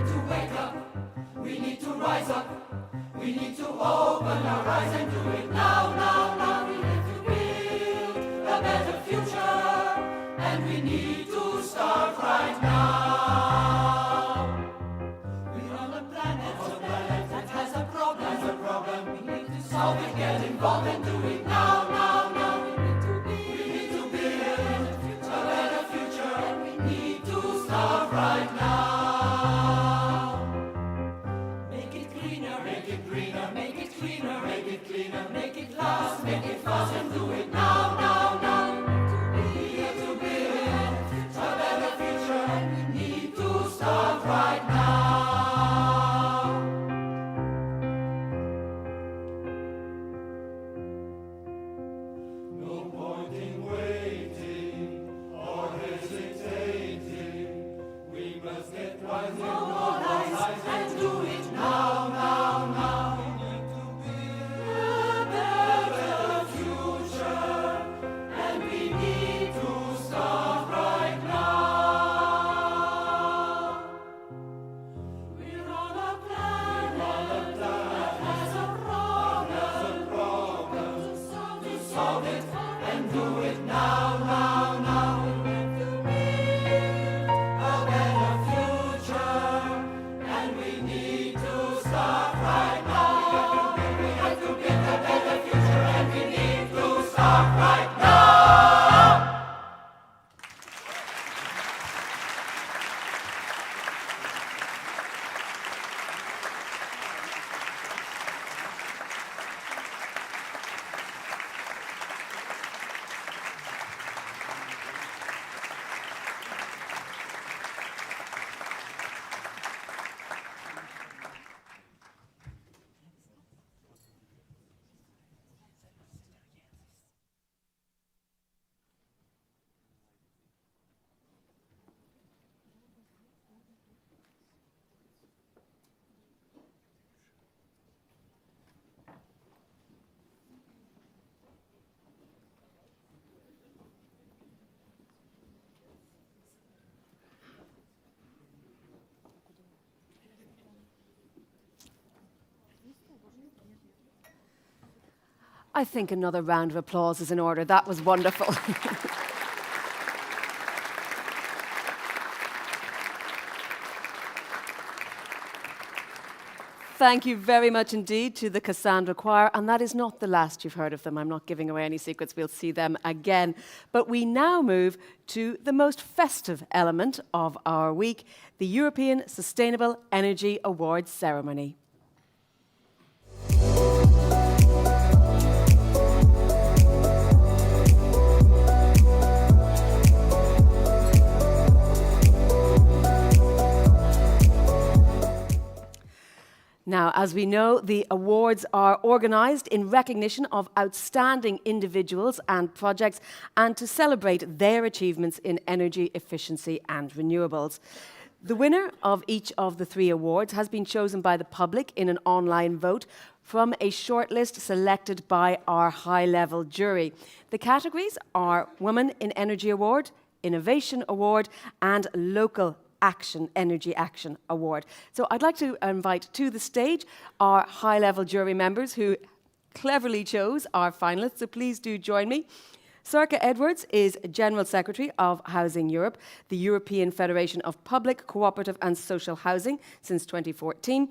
need to wake up, we need to rise up, we need to open our eyes and do it now, now, now. We need to build a better future, and we need to start right now. We're on a planet that has a problem. We need to solve it, get involved and do it now, now, now. We need to build a better future, and we need to start right now. Make it greener, make it greener, make it cleaner, make it cleaner, make it last, make it fast, and do it now, now, now. We need to build a better future, and we need to start right now. No point in waiting or hesitating. We must get wise, mobilize, and do it now, now, now. We need to build a better future, and we need to start right now. We're on a planet that has a problem. To solve it and do it now, now, now. We need to build a better future, and we need to start right now. We have to build a better future, and we need to start right now. I think another round of applause is in order. That was wonderful. Thank you very much indeed to the Cassandra Choir, and that is not the last you've heard of them. I'm not giving away any secrets. We'll see them again. But we now move to the most festive element of our week, the European Sustainable Energy Awards ceremony. Now, as we know, the awards are organised in recognition of outstanding individuals and projects and to celebrate their achievements in energy efficiency and renewables. The winner of each of the 3 awards has been chosen by the public in an online vote from a shortlist selected by our high-level jury. The categories are Woman in Energy Award, Innovation Award and Local Energy Action Award. So I'd like to invite to the stage our high-level jury members who cleverly chose our finalists, so please do join me. Sirka Edwards is General Secretary of Housing Europe, the European Federation of Public, Cooperative and Social Housing since 2014.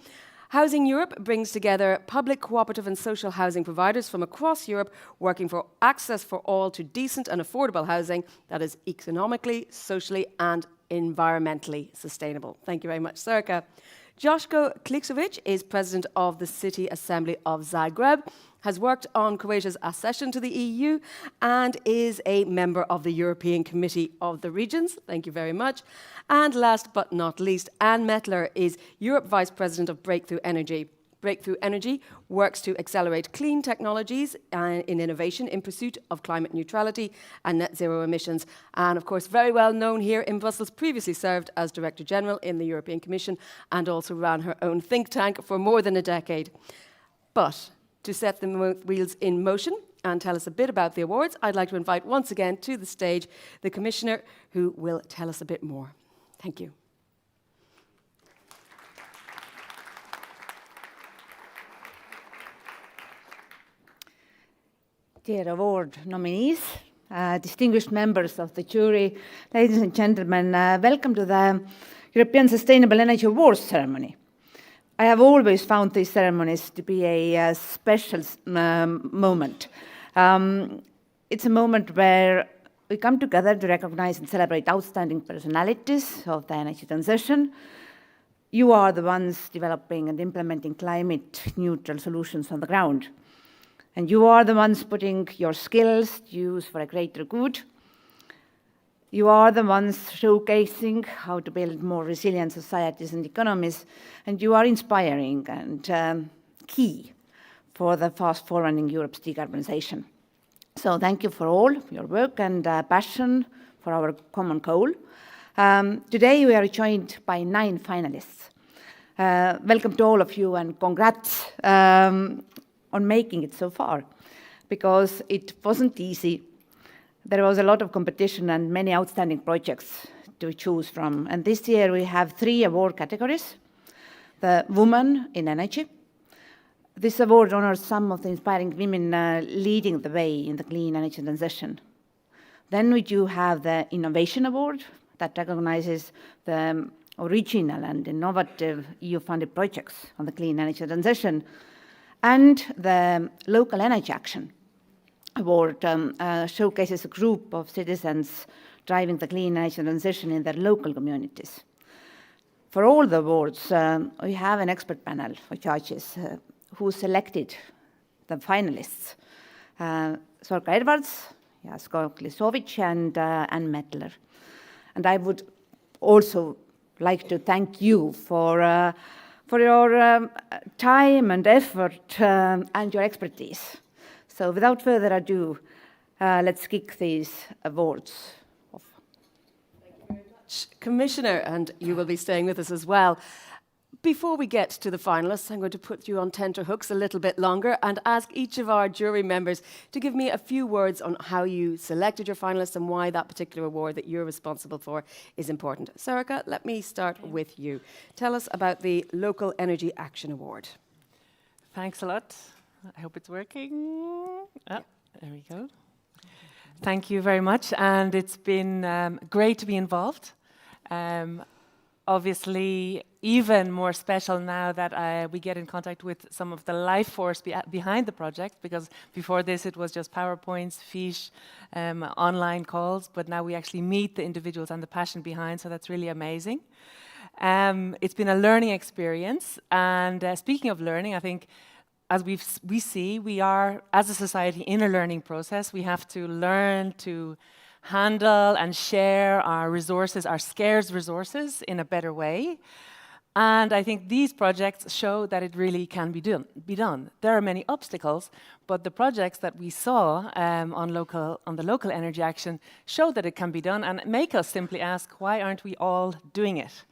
Housing Europe brings together public, cooperative and social housing providers from across Europe working for access for all to decent and affordable housing that is economically, socially and environmentally sustainable. Thank you very much, Sirka. Joško Kliksovic is President of the City Assembly of Zagreb, has worked on Croatia's accession to the EU and is a member of the European Committee of the Regions. Thank you very much. And last but not least, Anne Mettler is Europe Vice President of Breakthrough Energy. Breakthrough Energy works to accelerate clean technologies in innovation in pursuit of climate neutrality and net zero emissions. And of course, very well known here in Brussels, previously served as Director General in the European Commission and also ran her own think tank for more than a decade. But to set the wheels in motion and tell us a bit about the awards, I'd like to invite once again to the stage the Commissioner who will tell us a bit more. Thank you. Dear award nominees, distinguished members of the jury, ladies and gentlemen, welcome to the European Sustainable Energy Awards ceremony. I have always found these ceremonies to be a special moment. It's a moment where we come together to recognize and celebrate outstanding personalities of the energy transition. You are the ones developing and implementing climate-neutral solutions on the ground. And you are the ones putting your skills to use for a greater good. You are the ones showcasing how to build more resilient societies and economies, and you are inspiring and key for the fast-forwarding Europe's decarbonization. So thank you for all your work and passion for our common goal. Today we are joined by 9 finalists. Welcome to all of you and congrats on making it so far, because it wasn't easy. There was a lot of competition and many outstanding projects to choose from. And this year we have 3 award categories. The Woman in Energy. This award honors some of the inspiring women leading the way in the clean energy transition. Then we do have the Innovation Award that recognizes the original and innovative EU-funded projects on the clean energy transition. And the Local Energy Action Award showcases a group of citizens driving the clean energy transition in their local communities. For all the awards, we have an expert panel of judges who selected the finalists. Sorka Edwards, Jasko Klisovic, and Ann Mettler. And I would also like to thank you for your time and effort and your expertise. So without further ado, let's kick these awards off. Thank you very much, Commissioner, and you will be staying with us as well. Before we get to the finalists, I'm going to put you on tenterhooks a little bit longer and ask each of our jury members to give me a few words on how you selected your finalists and why that particular award that you're responsible for is important. Sorka, let me start with you. Tell us about the Local Energy Action Award. Thanks a lot. I hope it's working. Oh, there we go. Thank you very much, and it's been great to be involved. Obviously, even more special now that we get in contact with some of the life force behind the project, because before this it was just PowerPoints, fiche, online calls, but now we actually meet the individuals and the passion behind, so that's really amazing. It's been a learning experience, and speaking of learning, I think as we are, as a society, in a learning process. We have to learn to handle and share our resources, our scarce resources, in a better way. And I think these projects show that it really can be done. There are many obstacles, but the projects that we saw on the local energy action show that it can be done and make us simply ask, why aren't we all doing it?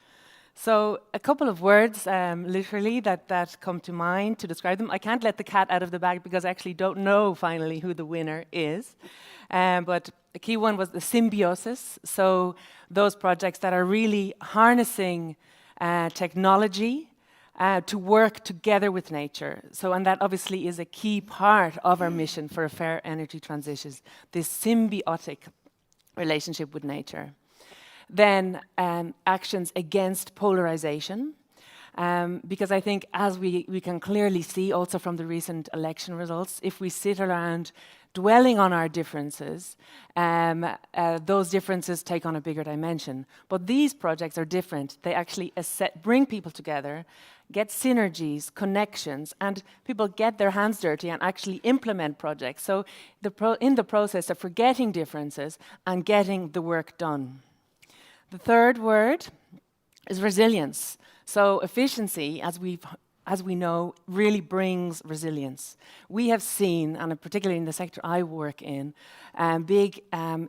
So a couple of words, literally, that come to mind to describe them. I can't let the cat out of the bag because I actually don't know finally who the winner is. But a key one was the symbiosis. So those projects that are really harnessing technology to work together with nature. So, and that obviously is a key part of our mission for a fair energy transition, this symbiotic relationship with nature. Then actions against polarization, because I think as we can clearly see also from the recent election results, if we sit around dwelling on our differences, those differences take on a bigger dimension. But these projects are different. They actually bring people together, get synergies, connections, and people get their hands dirty and actually implement projects. So in the process of forgetting differences and getting the work done. The third word is resilience. So efficiency, as we know, really brings resilience. We have seen, and particularly in the sector I work in, big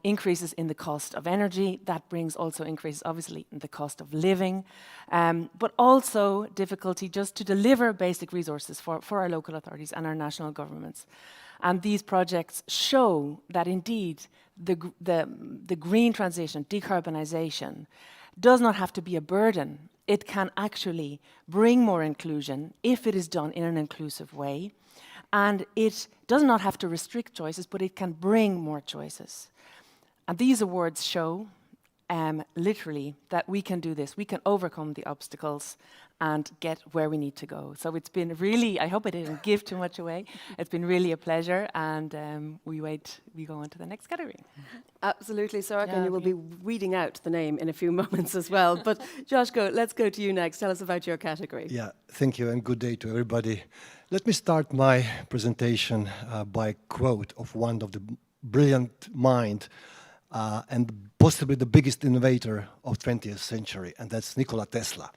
increases in the cost of energy. That brings also increases, obviously, in the cost of living, but also difficulty just to deliver basic resources for our local authorities and our national governments. And these projects show that indeed the green transition, decarbonization, does not have to be a burden. It can actually bring more inclusion if it is done in an inclusive way. And it does not have to restrict choices, but it can bring more choices. And these awards show literally that we can do this. We can overcome the obstacles and get where we need to go. So it's been really, I hope I didn't give too much away. It's been really a pleasure, and we go on to the next category. Absolutely, Soraka, and you will be weeding out the name in a few moments as well. But Joshko, let's go to you next. Tell us about your category. Yeah, thank you, and good day to everybody. Let me start my presentation by a quote of one of the brilliant mind and possibly the biggest innovator of 20th century, and that's Nikola Tesla.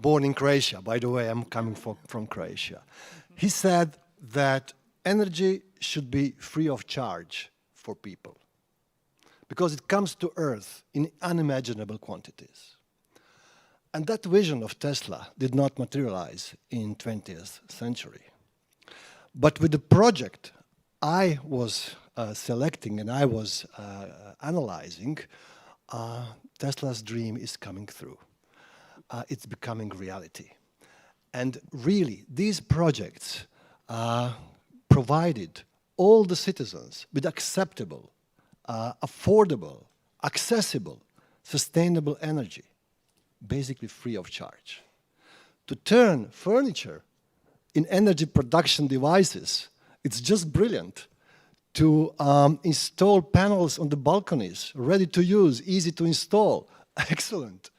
Born in Croatia, by the way, I'm coming from Croatia. He said that energy should be free of charge for people because it comes to Earth in unimaginable quantities. And that vision of Tesla did not materialize in 20th century. But with the project I was selecting and I was analyzing, Tesla's dream is coming through. It's becoming reality. And really, these projects provided all the citizens with acceptable, affordable, accessible, sustainable energy, basically free of charge. To turn furniture in energy production devices, it's just brilliant. To install panels on the balconies, ready to use, easy to install, excellent.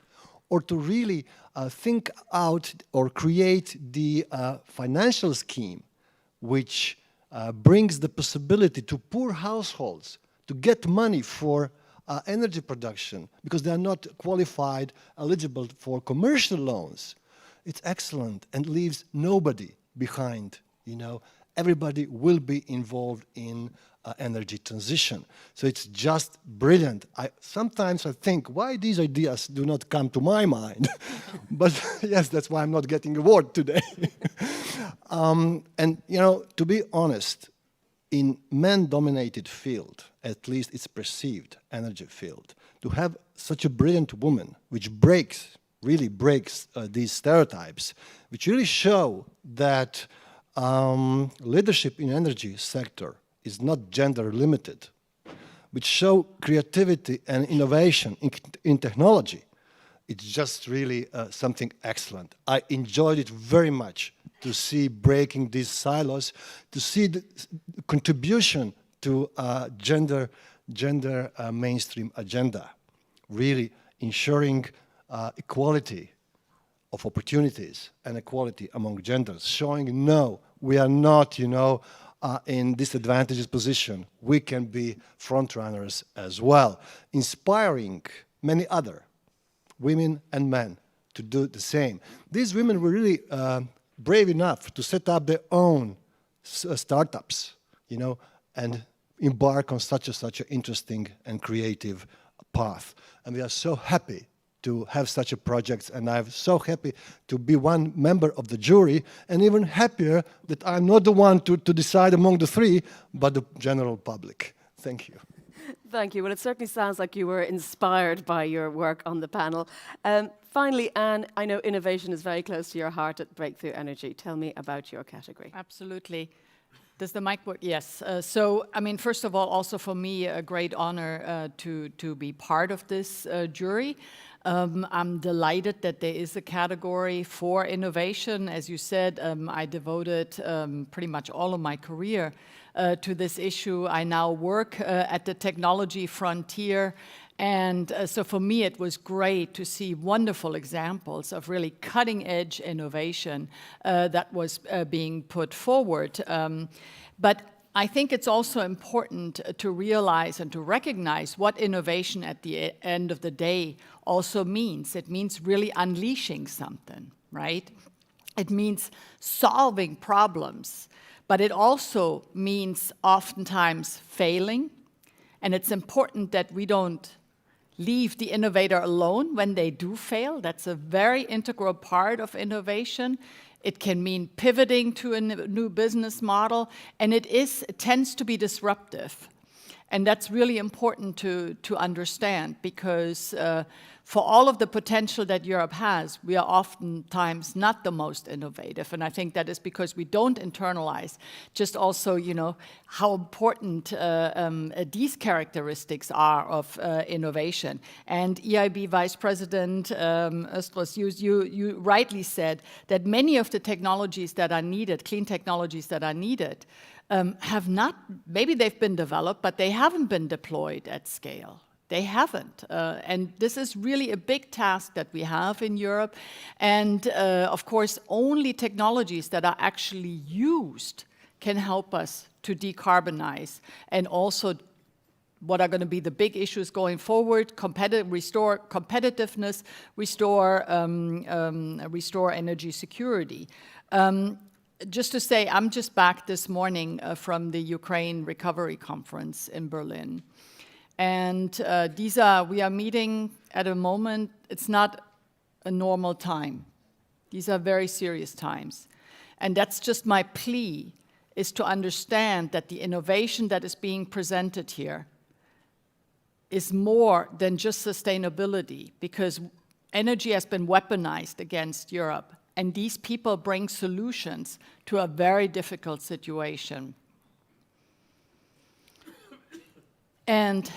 Or to really think out or create the financial scheme which brings the possibility to poor households to get money for energy production because they are not qualified, eligible for commercial loans. It's excellent and leaves nobody behind. You know, everybody will be involved in energy transition. So it's just brilliant. Sometimes I think, why these ideas do not come to my mind? But yes, that's why I'm not getting an award today. And you know, to be honest, in men-dominated field, at least it's perceived energy field, to have such a brilliant woman which really breaks these stereotypes, which really show that leadership in energy sector is not gender limited, which show creativity and innovation in technology. It's just really something excellent. I enjoyed it very much to see breaking these silos, to see the contribution to gender mainstream agenda, really ensuring equality of opportunities and equality among genders, showing no, we are not, you know, in disadvantaged position. We can be front runners as well, inspiring many other women and men to do the same. These women were really brave enough to set up their own startups, you know, and embark on such an interesting and creative path. And we are so happy to have such a project, and I'm so happy to be one member of the jury, and even happier that I'm not the one to decide among the three, but the general public. Thank you. Thank you. Well, it certainly sounds like you were inspired by your work on the panel. Finally, Anne, I know innovation is very close to your heart at Breakthrough Energy. Tell me about your category. Absolutely. Does the mic work? Yes. So, I mean, first of all, also for me, a great honor to be part of this jury. I'm delighted that there is a category for innovation. As you said, I devoted pretty much all of my career to this issue. I now work at the technology frontier. And so for me, it was great to see wonderful examples of really cutting-edge innovation that was being put forward. But I think it's also important to realize and to recognize what innovation at the end of the day also means. It means really unleashing something, right? It means solving problems, but it also means oftentimes failing. And it's important that we don't leave the innovator alone when they do fail. That's a very integral part of innovation. It can mean pivoting to a new business model, and it tends to be disruptive. And that's really important to understand, because for all of the potential that Europe has, we are oftentimes not the most innovative. And I think that is because we don't internalize just also, how important these characteristics are of innovation. And EIB Vice President Östros, you rightly said that many of the technologies that are needed, clean technologies that are needed, have not, maybe they've been developed, but they haven't been deployed at scale. They haven't. And this is really a big task that we have in Europe. And of course, only technologies that are actually used can help us to decarbonize. And also, what are going to be the big issues going forward: restore competitiveness, restore energy security. Just to say, I'm just back this morning from the Ukraine Recovery Conference in Berlin. And we are meeting at a moment, it's not a normal time. These are very serious times. And that's just my plea, is to understand that the innovation that is being presented here is more than just sustainability, because energy has been weaponized against Europe. And these people bring solutions to a very difficult situation. And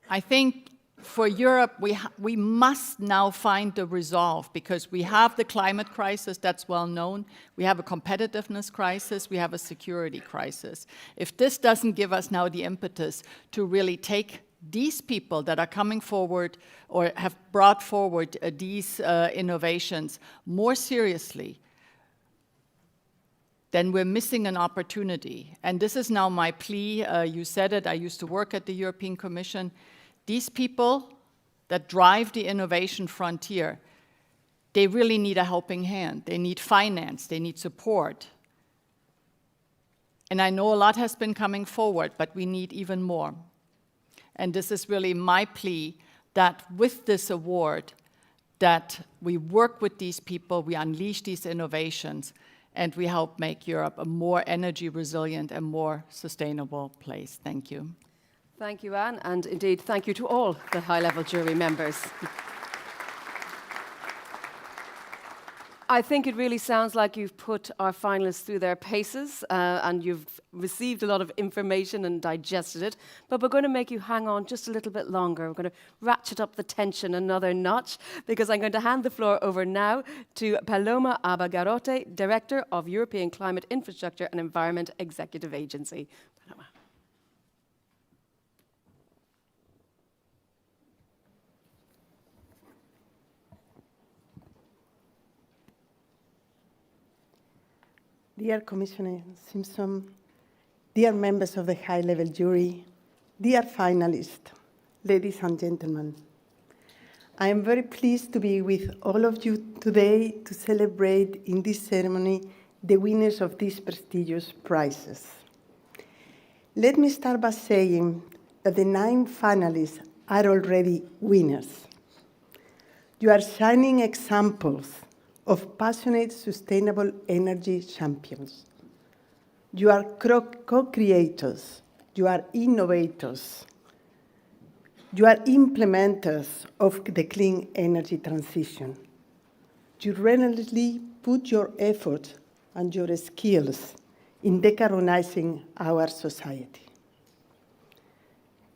I think for Europe, we must now find the resolve, because we have the climate crisis, that's well known. We have a competitiveness crisis. We have a security crisis. If this doesn't give us now the impetus to really take these people that are coming forward or have brought forward these innovations more seriously, then we're missing an opportunity. And this is now my plea. You said it, I used to work at the European Commission. These people that drive the innovation frontier, they really need a helping hand. They need finance, they need support. And I know a lot has been coming forward, but we need even more. And this is really my plea, that with this award, that we work with these people, we unleash these innovations, and we help make Europe a more energy resilient and more sustainable place. Thank you. Thank you, Anne, and indeed thank you to all the high-level jury members. I think it really sounds like you've put our finalists through their paces and you've received a lot of information and digested it, but we're going to make you hang on just a little bit longer. We're going to ratchet up the tension another notch, because I'm going to hand the floor over now to Paloma Abagarote, Director of European Climate Infrastructure and Environment Executive Agency. Paloma. Dear Commissioner Simpson, dear members of the high-level jury, dear finalists, ladies and gentlemen, I am very pleased to be with all of you today to celebrate in this ceremony the winners of these prestigious prizes. Let me start by saying that the 9 finalists are already winners. You are shining examples of passionate, sustainable energy champions. You are co-creators, you are innovators, you are implementers of the clean energy transition. You relentlessly put your effort and your skills in decarbonizing our society.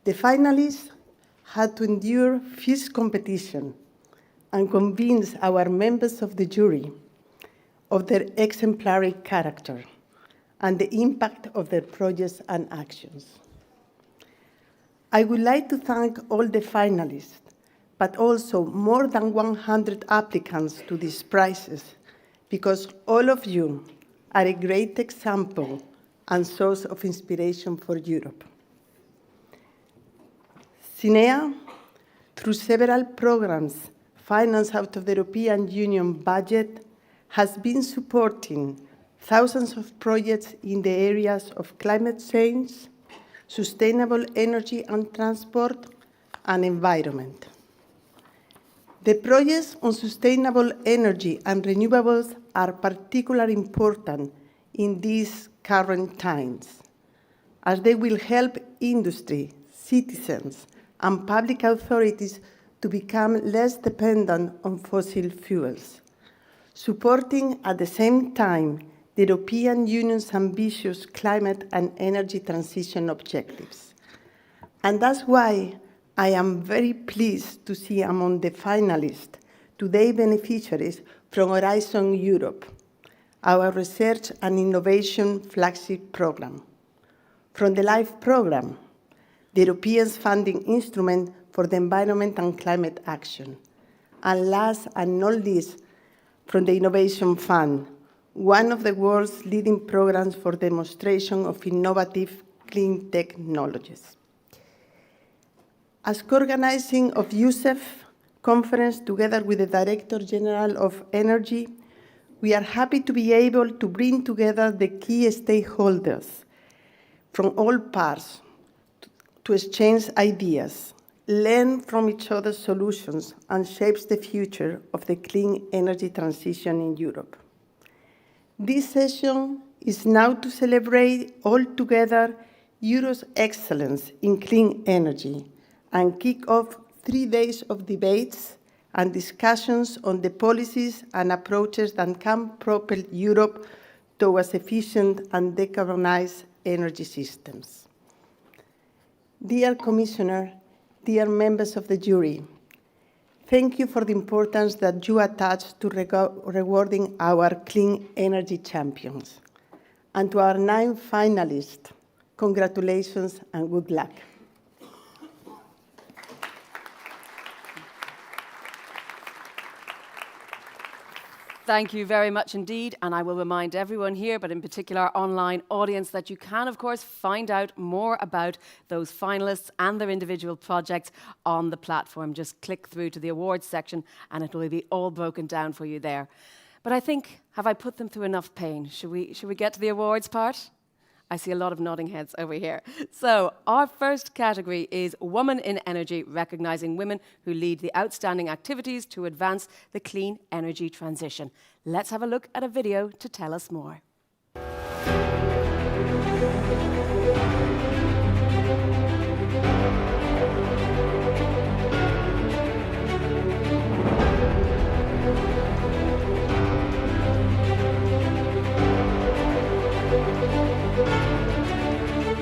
The finalists had to endure fierce competition and convince our members of the jury of their exemplary character and the impact of their projects and actions. I would like to thank all the finalists, but also more than 100 applicants to these prizes, because all of you are a great example and source of inspiration for Europe. SINEA, through several programs financed out of the European Union budget, has been supporting thousands of projects in the areas of climate change, sustainable energy and transport, and environment. The projects on sustainable energy and renewables are particularly important in these current times, as they will help industry, citizens, and public authorities to become less dependent on fossil fuels, supporting at the same time the European Union's ambitious climate and energy transition objectives. And that's why I am very pleased to see among the finalists today beneficiaries from Horizon Europe, our research and innovation flagship program, from the LIFE program, the European funding instrument for the environment and climate action, and last and not least, from the Innovation Fund, one of the world's leading programs for demonstration of innovative clean technologies. As co-organizing of EUSEW conference together with the Director General of Energy, we are happy to be able to bring together the key stakeholders from all parts to exchange ideas, learn from each other's solutions, and shape the future of the clean energy transition in Europe. This session is now to celebrate all together Europe's excellence in clean energy and kick off 3 days of debates and discussions on the policies and approaches that can propel Europe towards efficient and decarbonized energy systems. Dear Commissioner, dear members of the jury, thank you for the importance that you attach to rewarding our clean energy champions. And to our 9 finalists, congratulations and good luck. Thank you very much indeed, and I will remind everyone here, but in particular our online audience, that you can, of course, find out more about those finalists and their individual projects on the platform. Just click through to the awards section and it will be all broken down for you there. But I think, have I put them through enough pain? Should we get to the awards part? I see a lot of nodding heads over here. So our first category is Woman in Energy, recognising women who lead the outstanding activities to advance the clean energy transition. Let's have a look at a video to tell us more.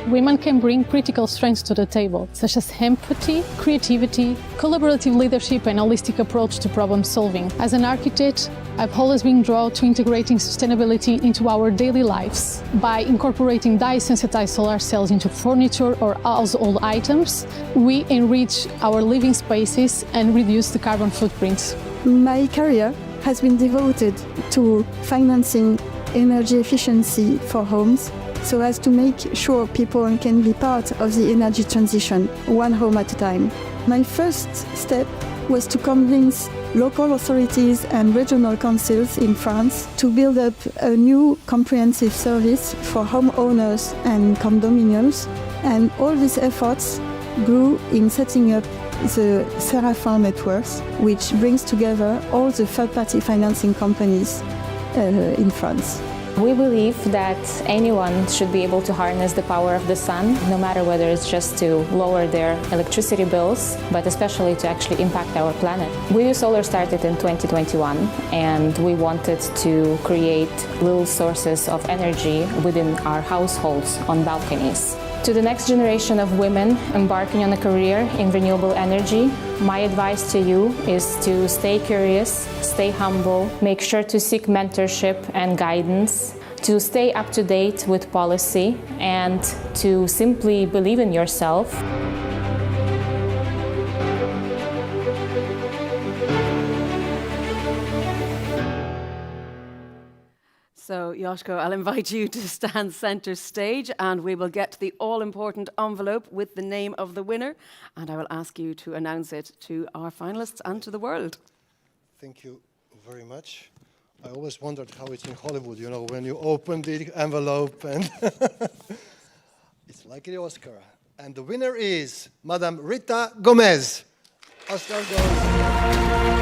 Women can bring critical strengths to the table, such as empathy, creativity, collaborative leadership, and holistic approach to problem solving. As an architect, I've always been drawn to integrating sustainability into our daily lives. By incorporating dye-sensitized solar cells into furniture or household items, we enrich our living spaces and reduce the carbon footprint. My career has been devoted to financing energy efficiency for homes, so as to make sure people can be part of the energy transition, one home at a time. My first step was to convince local authorities and regional councils in France to build up a new comprehensive service for homeowners and condominiums, and all these efforts grew in setting up the Séraphin networks, which brings together all the third-party financing companies in France. We believe that anyone should be able to harness the power of the sun, no matter whether it's just to lower their electricity bills, but especially to actually impact our planet. EUSEW Solar started in 2021, and we wanted to create little sources of energy within our households on balconies. To the next generation of women embarking on a career in renewable energy, my advice to you is to stay curious, stay humble, make sure to seek mentorship and guidance, to stay up to date with policy, and to simply believe in yourself. So, Josko, I'll invite you to stand centre stage and we will get to the all-important envelope with the name of the winner, and I will ask you to announce it to our finalists and to the world. Thank you very much. I always wondered how it's in Hollywood, you know, when you open the envelope and it's like the Oscar. And the winner is Madame Rita Gomez. Oscar goes.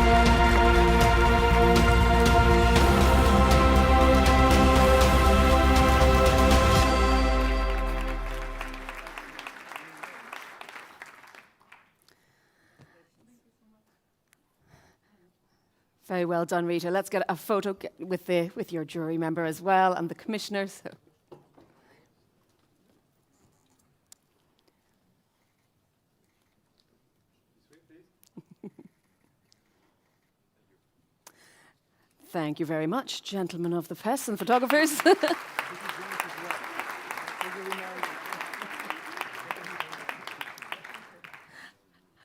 Very well done, Rita. Let's get a photo with your jury member as well and the commissioners. So. Thank you very much, gentlemen of the press and photographers.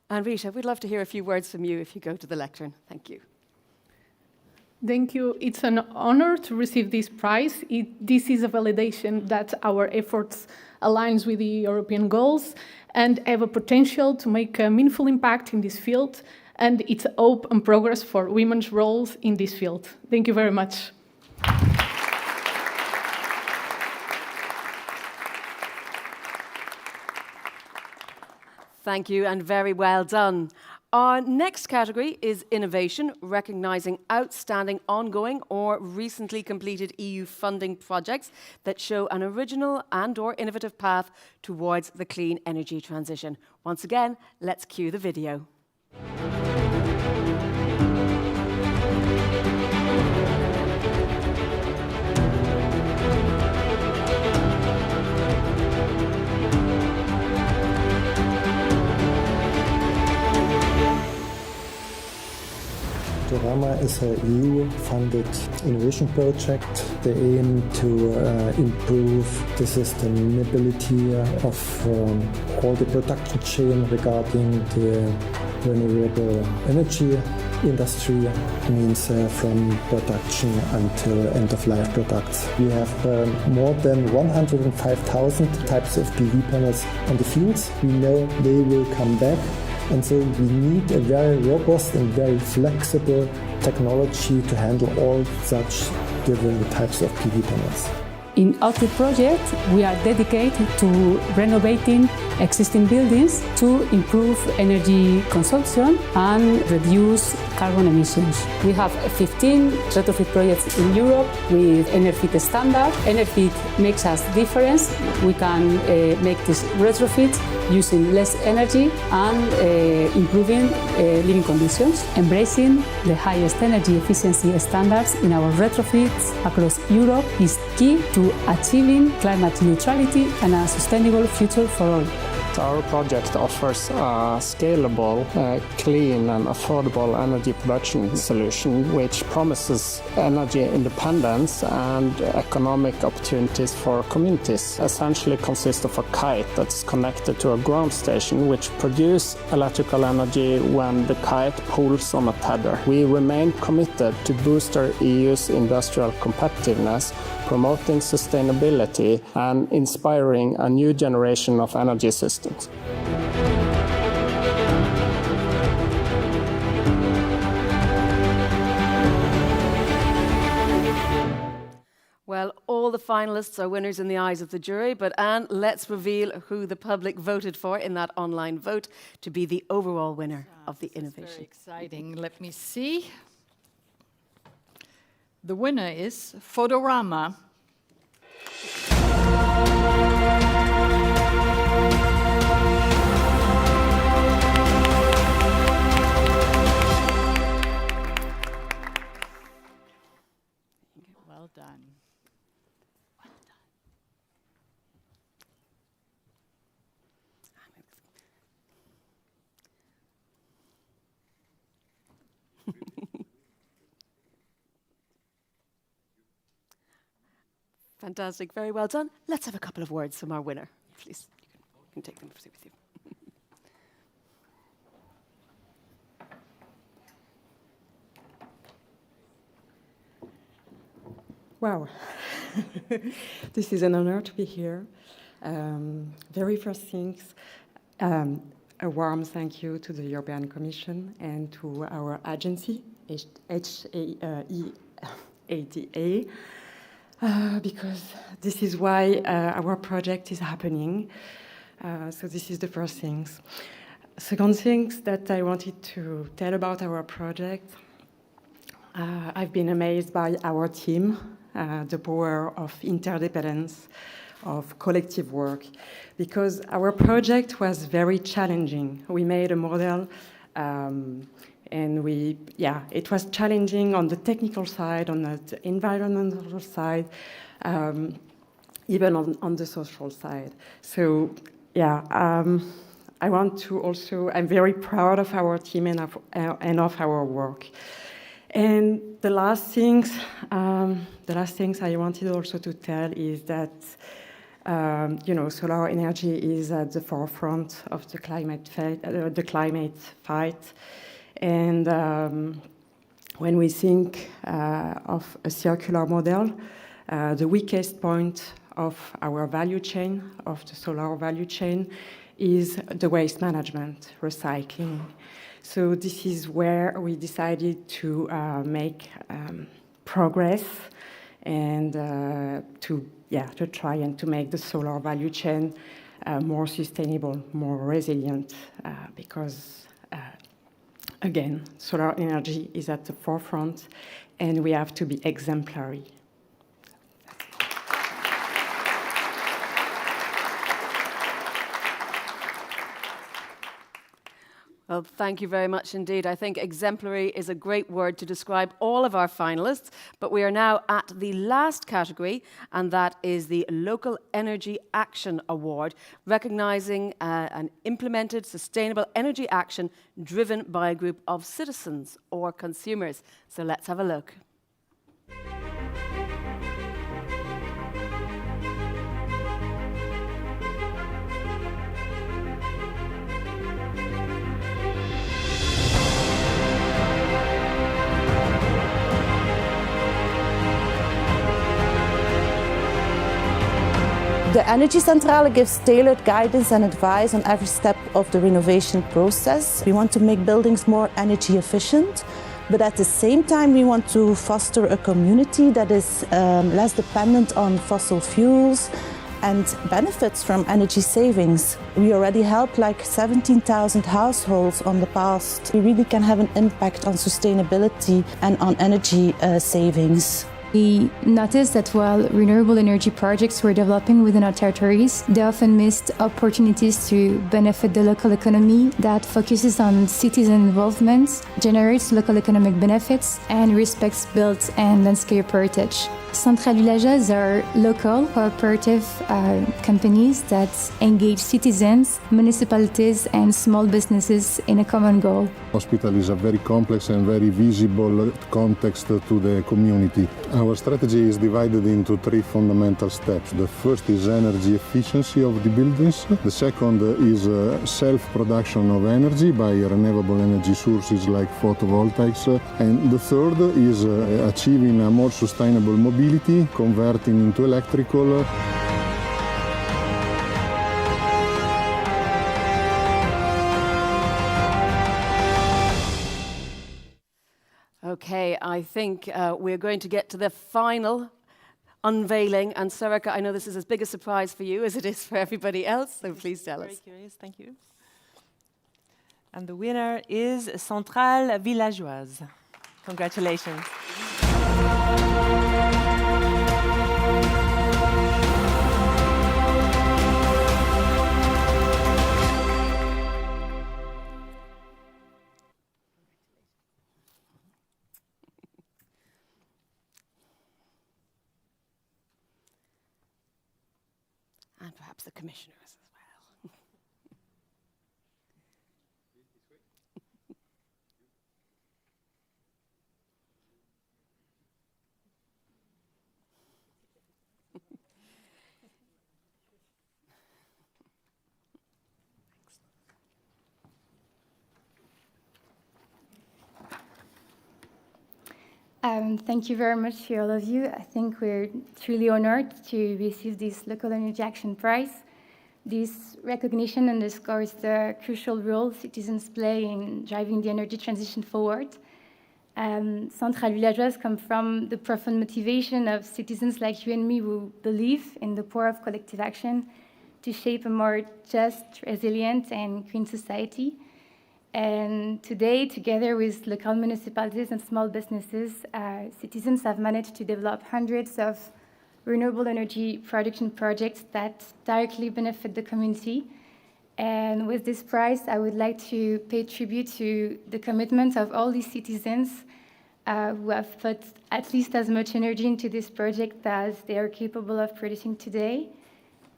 And Rita, we'd love to hear a few words from you if you go to the lectern. Thank you. Thank you. It's an honor to receive this prize. This is a validation that our efforts aligns with the European goals and have a potential to make a meaningful impact in this field. And it's hope and progress for women's roles in this field. Thank you very much. Thank you, and very well done. Our next category is innovation, recognising outstanding ongoing or recently completed EU funding projects that show an original and/or innovative path towards the clean energy transition. Once again, let's cue the video. Rama is an EU-funded innovation project. They aim to improve the sustainability of all the production chain regarding the renewable energy industry, means from production until end-of-life products. We have more than 105,000 types of PV panels on the fields. We know they will come back. And so we need a very robust and very flexible technology to handle all such different types of PV panels. In our project, we are dedicated to renovating existing buildings to improve energy consumption and reduce carbon emissions. We have 15 retrofit projects in Europe with Enerfit standard. Enerfit makes us difference. We can make this retrofit using less energy and improving living conditions. Embracing the highest energy efficiency standards in our retrofits across Europe is key to achieving climate neutrality and a sustainable future for all. Our project offers a scalable, clean and affordable energy production solution which promises energy independence and economic opportunities for communities. Essentially consists of a kite that's connected to a ground station which produces electrical energy when the kite pulls on a tether. We remain committed to boost our EU's industrial competitiveness, promoting sustainability and inspiring a new generation of energy systems. Well, all the finalists are winners in the eyes of the jury, but Anne, let's reveal who the public voted for in that online vote to be the overall winner of the innovation. Very exciting. Let me see. The winner is Fodorama. Well done. Well done. Fantastic, very well done. Let's have a couple of words from our winner, please. You can take them with you. Wow, this is an honor to be here. Very first things, a warm thank you to the European Commission and to our agency, HAEADA, because this is why our project is happening. So this is the first things. Second things that I wanted to tell about our project. I've been amazed by our team, the power of interdependence, of collective work, because our project was very challenging. We made a model And it was challenging on the technical side, on the environmental side, even on the social side. So, I want to also, I'm very proud of our team and of our work. And the last things I wanted also to tell is that, solar energy is at the forefront of the climate fight. And when we think of a circular model, the weakest point of our value chain, of the solar value chain, is the waste management, recycling. So this is where we decided to make progress and to try and to make the solar value chain more sustainable, more resilient, because again, solar energy is at the forefront and we have to be exemplary. Well, thank you very much indeed. I think exemplary is a great word to describe all of our finalists, but we are now at the last category, and that is the Local Energy Action Award, recognising an implemented sustainable energy action driven by a group of citizens or consumers. So let's have a look. The Energy Centrale gives tailored guidance and advice on every step of the renovation process. We want to make buildings more energy efficient, but at the same time we want to foster a community that is less dependent on fossil fuels and benefits from energy savings. We already helped like 17,000 households on the past. We really can have an impact on sustainability and on energy savings. We noticed that while renewable energy projects were developing within our territories, they often missed opportunities to benefit the local economy that focuses on citizen involvement, generates local economic benefits, and respects built and landscape heritage. Centrales Villageoises are local, cooperative companies that engage citizens, municipalities, and small businesses in a common goal. Hospital is a very complex and very visible context to the community. Our strategy is divided into three fundamental steps. The first is energy efficiency of the buildings. The second is self-production of energy by renewable energy sources like photovoltaics. And the third is achieving a more sustainable mobility, converting into electrical. Okay, I think we're going to get to the final unveiling. And Soraka, I know this is as big a surprise for you as it is for everybody else, so please tell us. Very curious, thank you. And the winner is Centrales Villageoises. Congratulations. And perhaps the commissioners as well. Thank you very much to all of you. I think we're truly honored to receive this Local Energy Action Prize. This recognition underscores the crucial role citizens play in driving the energy transition forward. Centrales Villageoises come from the profound motivation of citizens like you and me who believe in the power of collective action to shape a more just, resilient, and green society. And today, together with local municipalities and small businesses, citizens have managed to develop hundreds of renewable energy production projects that directly benefit the community. And with this prize, I would like to pay tribute to the commitment of all these citizens who have put at least as much energy into this project as they are capable of producing today,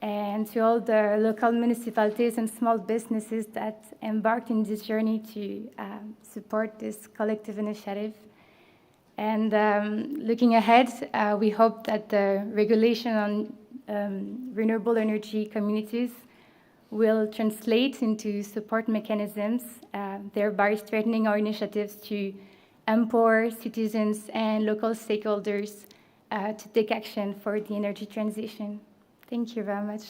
and to all the local municipalities and small businesses that embarked in this journey to support this collective initiative. And looking ahead, we hope that the regulation on renewable energy communities will translate into support mechanisms, thereby strengthening our initiatives to empower citizens and local stakeholders to take action for the energy transition. Thank you very much.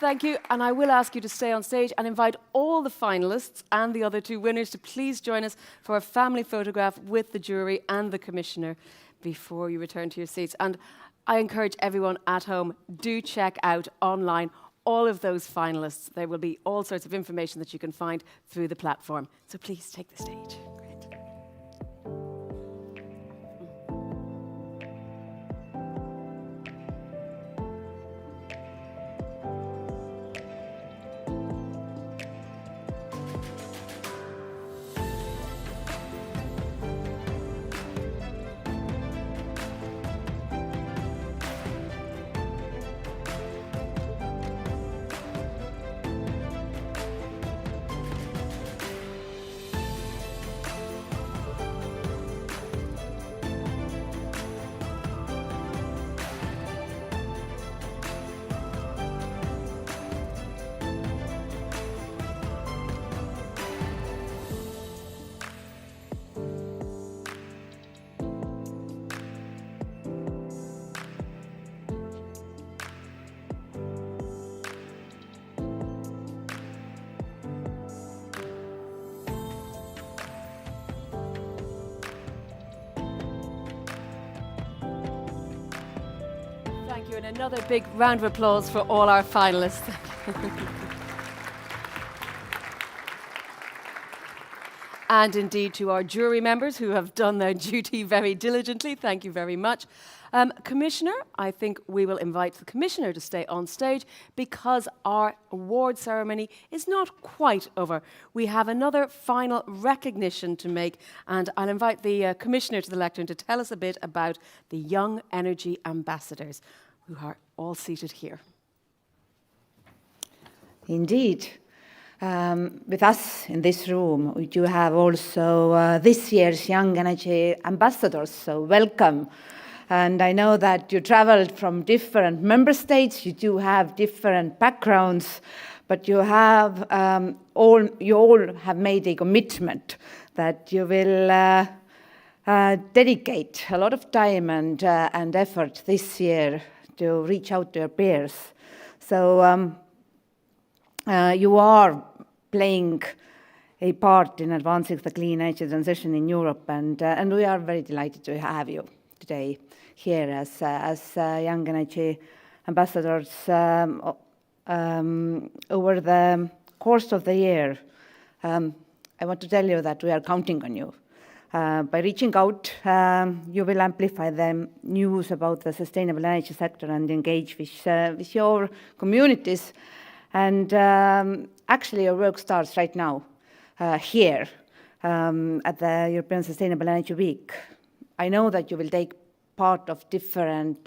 Thank you, and I will ask you to stay on stage and invite all the finalists and the other two winners to please join us for a family photograph with the jury and the commissioner before you return to your seats. And I encourage everyone at home, do check out online all of those finalists. There will be all sorts of information that you can find through the platform. So please take the stage. Thank you, and another big round of applause for all our finalists. And indeed to our jury members who have done their duty very diligently. Thank you very much. Commissioner, I think we will invite the Commissioner to stay on stage because our award ceremony is not quite over. We have another final recognition to make, and I'll invite the Commissioner to the lectern to tell us a bit about the Young Energy Ambassadors, who are all seated here. Indeed. With us in this room, we do have also this year's Young Energy Ambassadors, so welcome. And I know that you traveled from different member states, you do have different backgrounds, but you have all have made a commitment that you will dedicate a lot of time and effort this year to reach out to your peers. So you are playing a part in advancing the clean energy transition in Europe, and we are very delighted to have you today here as Young Energy Ambassadors. Over the course of the year, I want to tell you that we are counting on you. By reaching out, you will amplify the news about the sustainable energy sector and engage with your communities. And actually, your work starts right now, here, at the European Sustainable Energy Week. I know that you will take part of different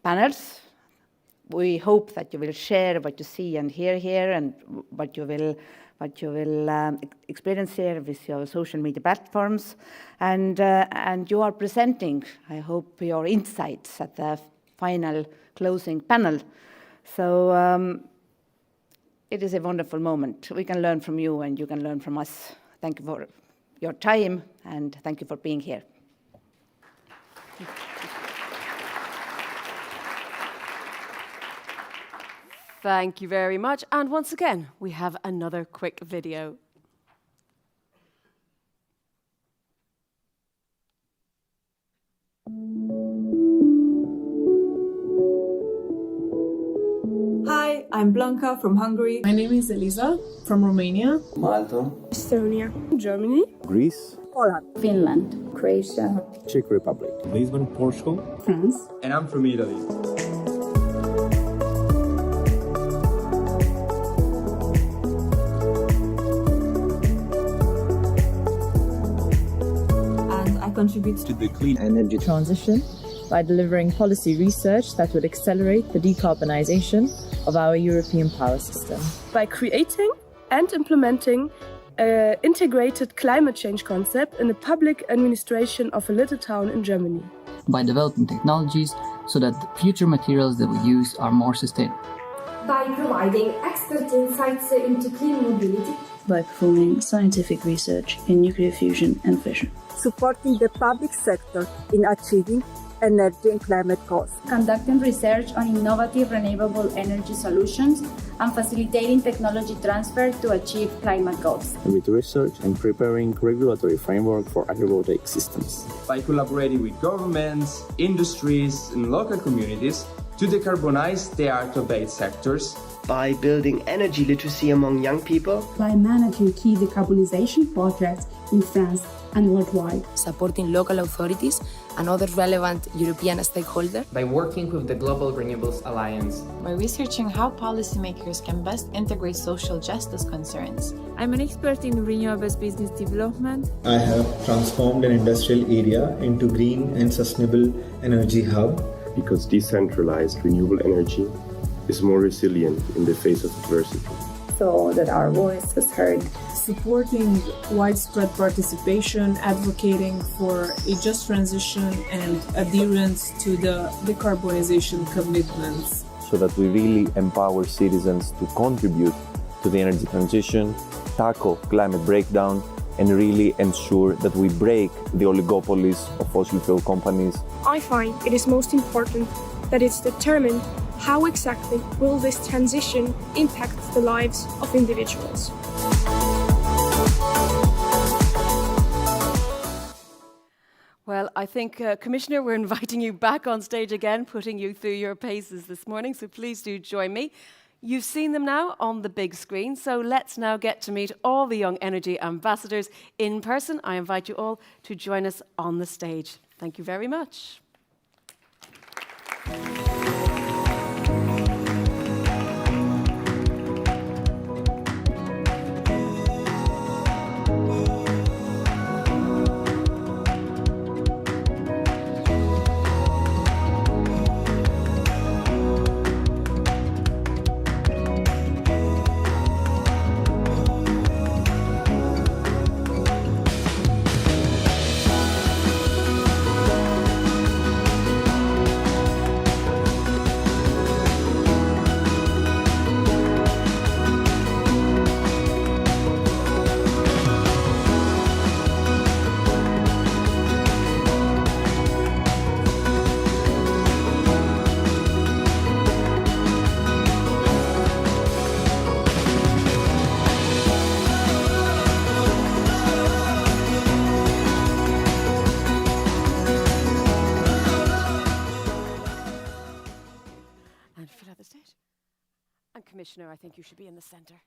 panels. We hope that you will share what you see and hear here, and what you will experience here with your social media platforms. And you are presenting, I hope, your insights at the final closing panel. So it is a wonderful moment. We can learn from you and you can learn from us. Thank you for your time and thank you for being here. Thank you very much. And once again, we have another quick video. Hi, I'm Blanca from Hungary. My name is Eliza from Romania. Malta. Estonia. Germany. Greece. Poland. Finland. Croatia. Czech Republic. Lisbon, Portugal. France. And I'm from Italy. And I contribute to the clean energy transition by delivering policy research that would accelerate the decarbonization of our European power system. By creating and implementing an integrated climate change concept in the public administration of a little town in Germany. By developing technologies so that the future materials that we use are more sustainable. By providing expert insights into clean mobility. By performing scientific research in nuclear fusion and fission. Supporting the public sector in achieving energy and climate goals. Conducting research on innovative renewable energy solutions and facilitating technology transfer to achieve climate goals. With research and preparing regulatory framework for agrivoltaic systems. By collaborating with governments, industries, and local communities to decarbonize the hard-to-abate sectors. By building energy literacy among young people. By managing key decarbonization projects in France and worldwide. Supporting local authorities and other relevant European stakeholders. By working with the Global Renewables Alliance. By researching how policymakers can best integrate social justice concerns. I'm an expert in renewables business development. I have transformed an industrial area into green and sustainable energy hub. Because decentralized renewable energy is more resilient in the face of adversity. So that our voice is heard. Supporting widespread participation, advocating for a just transition and adherence to the decarbonization commitments. So that we really empower citizens to contribute to the energy transition, tackle climate breakdown, and really ensure that we break the oligopolies of fossil fuel companies. I find it is most important that it's determined how exactly will this transition impact the lives of individuals. Well, I think, Commissioner, we're inviting you back on stage again, putting you through your paces this morning, so please do join me. You've seen them now on the big screen, so let's now get to meet all the young energy ambassadors in person. I invite you all to join us on the stage. Thank you very much. Commissioner, I think you should be in the centre.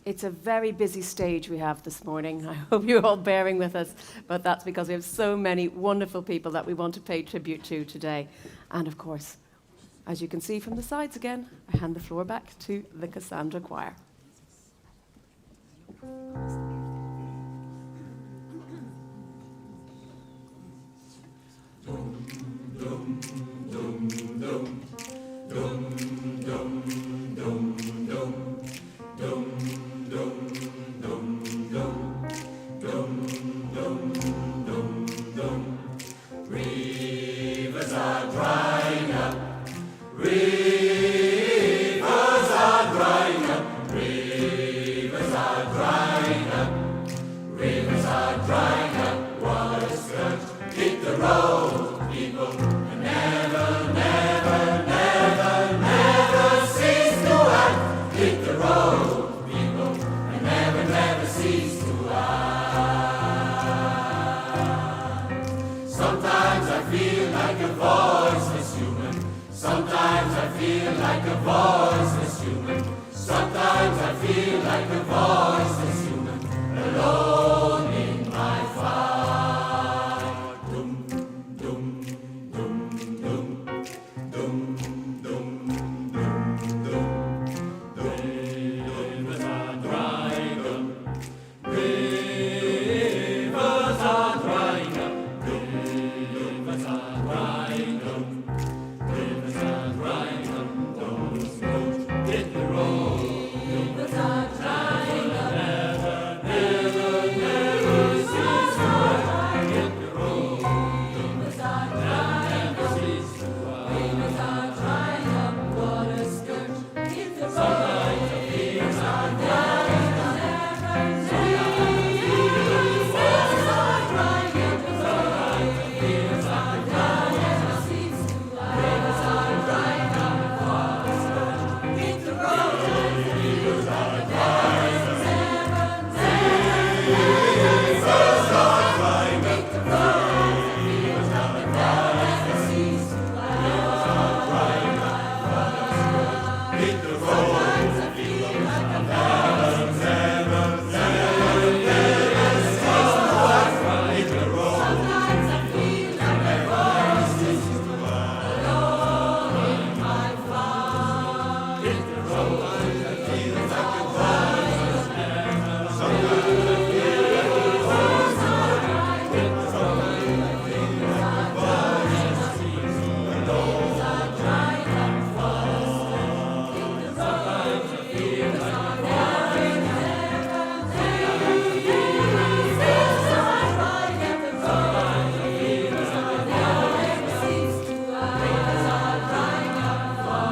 It's a very busy stage we have this morning. I hope you're all bearing with us, but that's because we have so many wonderful people that we want to pay tribute to today. And of course, as you can see from the sides again, I hand the floor back to the Cassandra Choir. Dum, dum, dum, dum, dum, dum. a voiceless human, alone in my fight. Dum, dum, dum, dum, dum, dum, dum, dum. Rivers are drying up, rivers are drying up, rivers are drying up, rivers are drying up, those boats hit the road. Rivers are drying up, never, never, never cease to run. Hit the road. Rivers are drying up, cease to run. Rivers are drying up, water scourge. Hit the road. Sometimes the fields are drying up, never, never. Rivers are drying up, sometimes the fields are drying up, cease to run. Rivers are drying up, water scourge. Hit the road. Rivers are drying up, never, never. Rivers are drying up, hit the road. Rivers are drying up, cease to run. Rivers are drying up, water scourge. Hit the road. Sometimes I feel like a never, never, never, never cease to run. Hit the road. Sometimes I feel like a voiceless human, alone in my fight. Hit the road. Sometimes I feel like a voiceless never. Sometimes I feel like a voiceless human. Hit the road. Sometimes I feel like a voiceless human, alone. Are drying up fast. Hit the road. Sometimes I feel like a voiceless never, never. Rivers are drying up the road. Sometimes I feel like a voiceless cease to run. Rivers are drying up fast.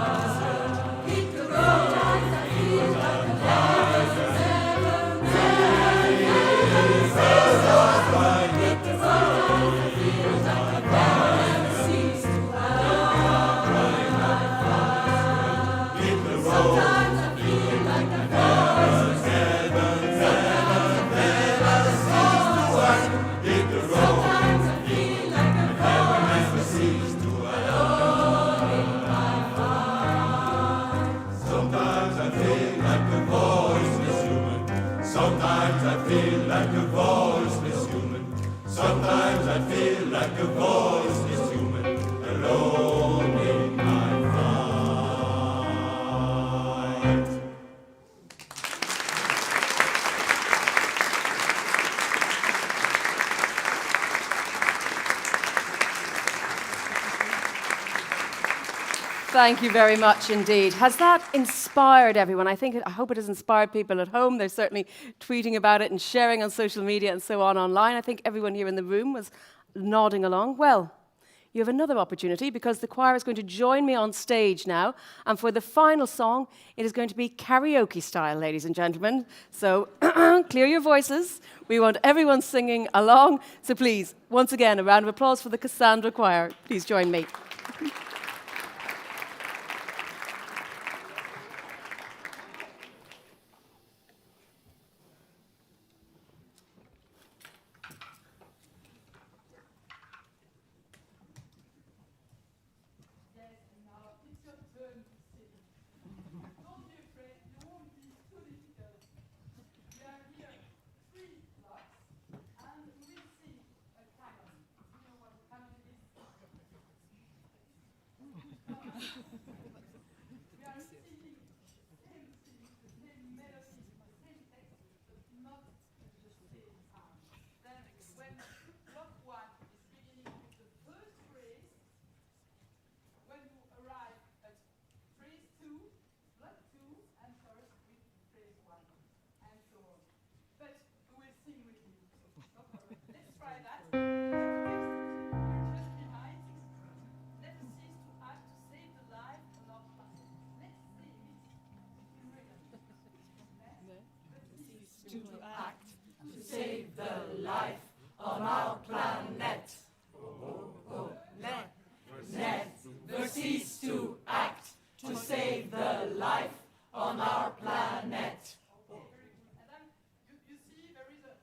Hit the road. Sometimes I feel like a voiceless never, never. Rivers are drying up the road. Sometimes I feel like a voiceless cease to run. Hit the road. Sometimes I feel like a voiceless never, never, never cease to run. Hit the road. Sometimes I feel like a voiceless cease to run. Alone in my fight. Sometimes I feel like a voiceless human. Sometimes I feel like a voiceless human. Sometimes I feel like a voiceless human, alone in my fight. Thank you very much indeed. Has that inspired everyone? I hope it has inspired people at home. They're certainly tweeting about it and sharing on social media and so on online. I think everyone here in the room was nodding along. Well, you have another opportunity because the choir is going to join me on stage now. And for the final song, it is going to be karaoke style, ladies and gentlemen. So clear your voices. We want everyone singing along. So please, once again, a round of applause for the Cassandra choir. Please join me. Save the life on our planet. Never cease to act to save the life on our planet. And then you see there is a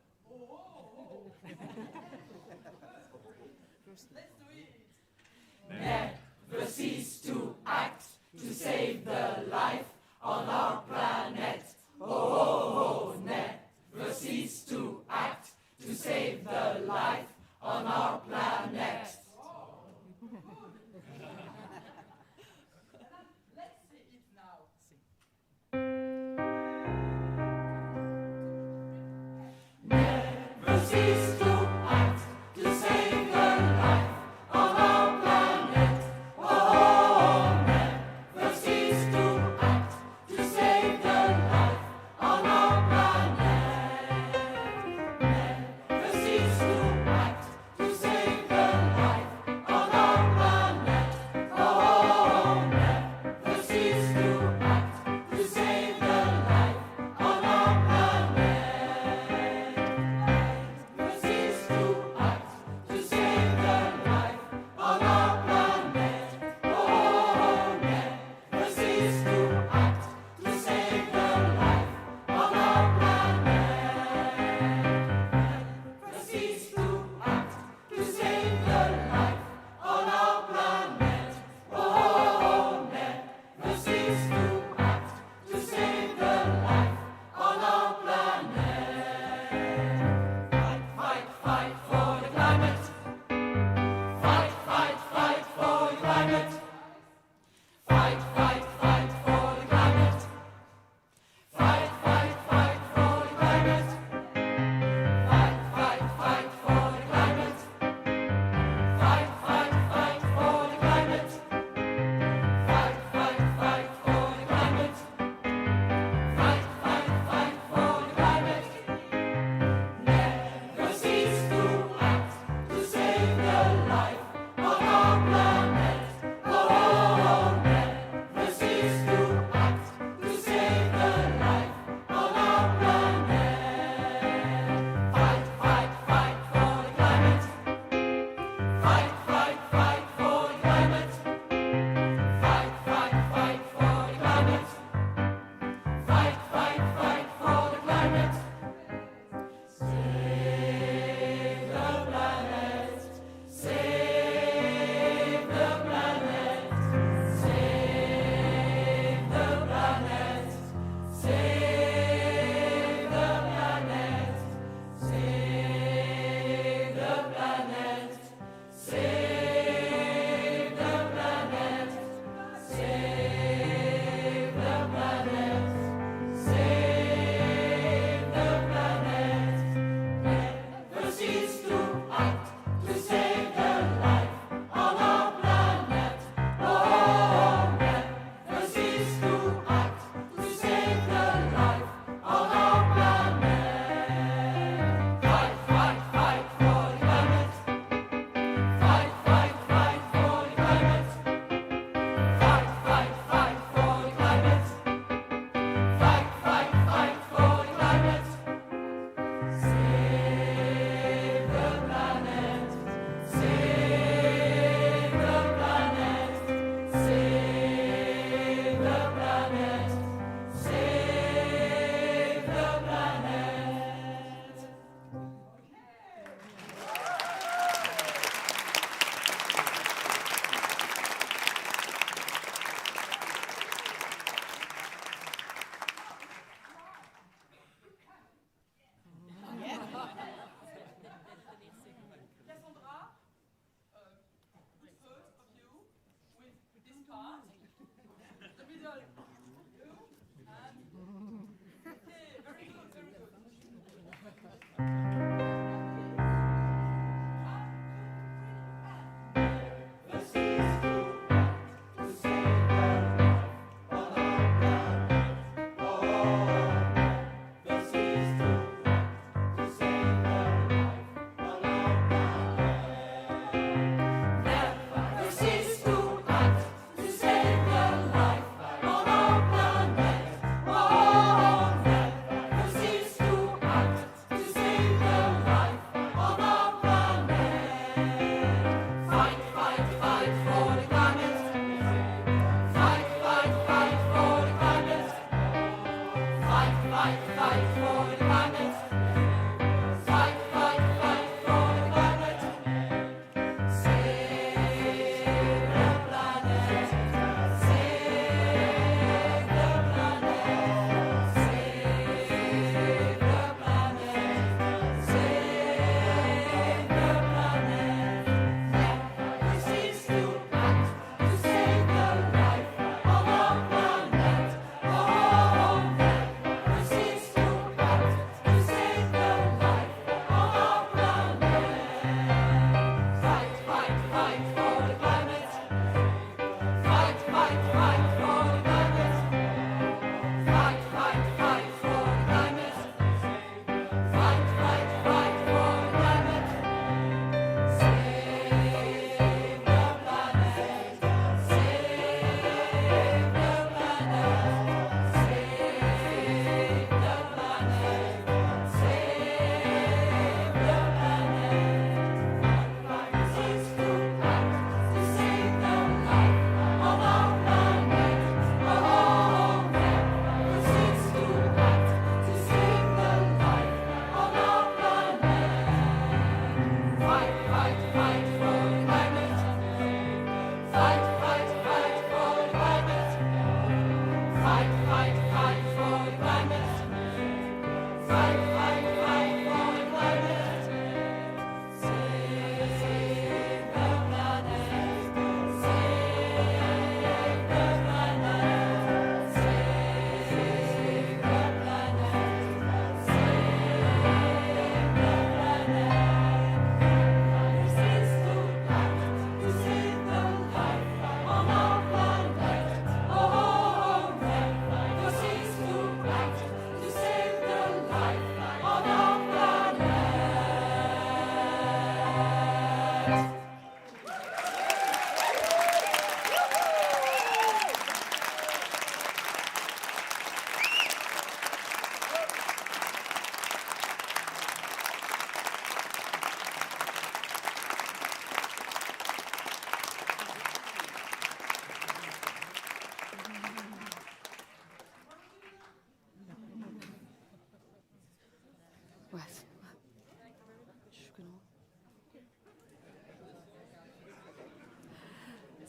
Let's do it. Never cease to act to save the life on our planet. Oh, oh, oh.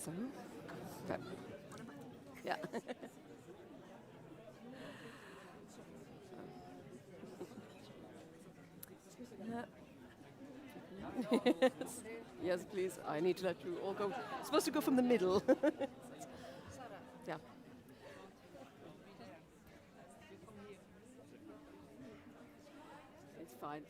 So, okay. Yeah. Yes. Yes, please. I need to let you all go. It's supposed to go from the middle. Yeah. It's fine.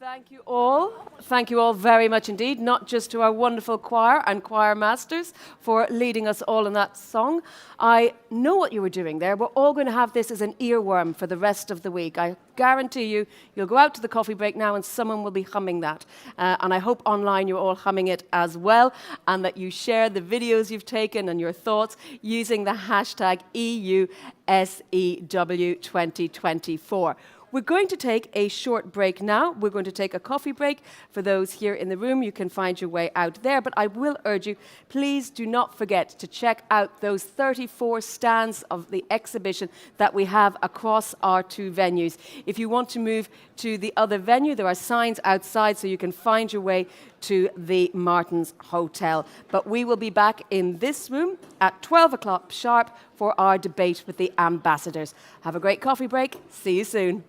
Thank you all. Thank you all very much indeed, not just to our wonderful choir and choir masters for leading us all in that song. I know what you were doing there. We're all going to have this as an earworm for the rest of the week. I guarantee you, you'll go out to the coffee break now and someone will be humming that. And I hope online you're all humming it as well, and that you share the videos you've taken and your thoughts using the hashtag EUSEW2024. We're going to take a short break now. We're going to take a coffee break. For those here in the room, you can find your way out there. But I will urge you, please do not forget to check out those 34 stands of the exhibition that we have across our two venues. If you want to move to the other venue, there are signs outside so you can find your way to the Martins Hotel. But we will be back in this room at 12 o'clock sharp for our debate with the ambassadors. Have a great coffee break. See you soon.